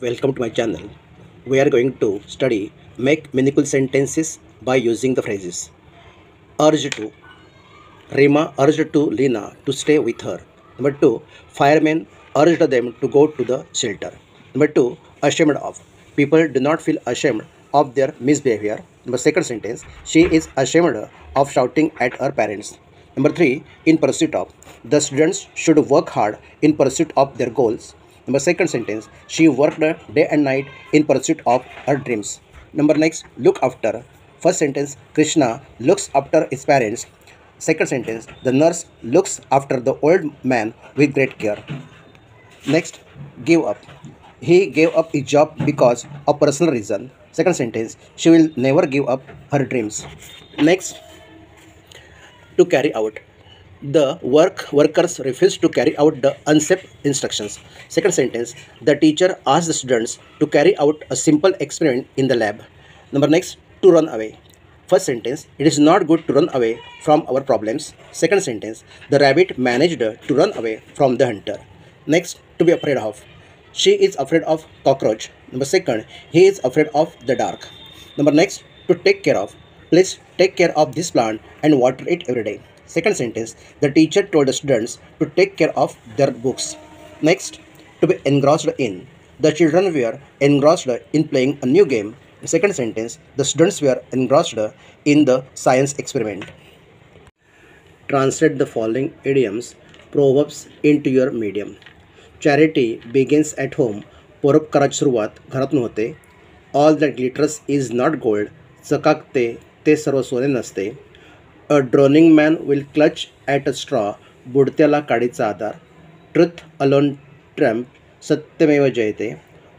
Welcome to my channel. We are going to study make meaningful sentences by using the phrases urge to. Rima urged to Lina to stay with her. Number 2. Firemen urged them to go to the shelter. Number 2. Ashamed of. People do not feel ashamed of their misbehavior. Number second sentence. She is ashamed of shouting at her parents. Number 3. In pursuit of. The students should work hard in pursuit of their goals. Number second sentence. She worked day and night in pursuit of her dreams. Number next. Look after. First sentence. Krishna looks after his parents. Second sentence, the nurse looks after the old man with great care. Next, give up. He gave up his job because of personal reason. Second sentence, she will never give up her dreams. Next, to carry out. The workers refused to carry out the unsafe instructions. Second sentence, the teacher asked the students to carry out a simple experiment in the lab. Number next, to run away. First sentence, it is not good to run away from our problems. Second sentence, the rabbit managed to run away from the hunter. Next, to be afraid of. She is afraid of cockroach. Number second, he is afraid of the dark. Number next, to take care of. Please take care of this plant and water it every day. Second sentence, the teacher told the students to take care of their books. Next, to be engrossed in. The children were engrossed in playing a new game. Second sentence, the students were engrossed in the science experiment. Translate the following idioms, proverbs into your medium. Charity begins at home. परोपकाराची सुरुवात घरातून होते. All that glitters is not gold. चकाकते ते सर्व सोने नसते. A drowning man will clutch at a straw. बुडत्याला काडीचा Aadhaar. Truth alone triumph. सत्यमेव जयते.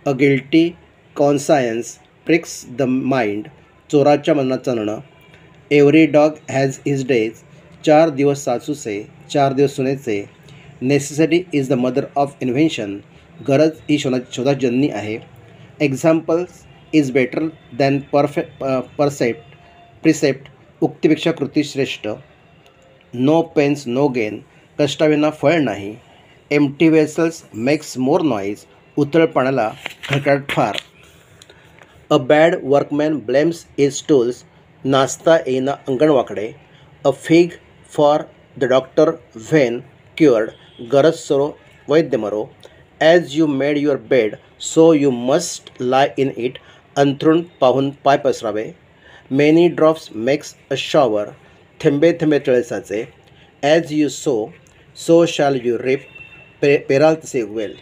A guilty conscience pricks the mind. चोराच्या मनाचा नण. Every dog has his days. 4 दिवस सासूचे 4 दिवस सुनेचे. Necessity is the mother of invention. गरज ही शोधाजननी आहे. Examples is better than precept. उक्तीपेक्षा कृती श्रेष्ठ. No pains no gain. कष्टाविना फळ नाही. Empty vessels makes more noise. उथळ पाण्याला खळखळाट फार. A bad workman blames his tools. नाचता येईना अंगण वाकडे. A fig for the doctor when cured. गरज सरो वैद्य मरो. As you made your bed, so you must lie in it. अंथरूण पाहून पाय पसरावे. Many drops makes a shower. थेंबे थेंबे तळे साचे. As you sow, so shall you reap. पेराल तसे उगवेल.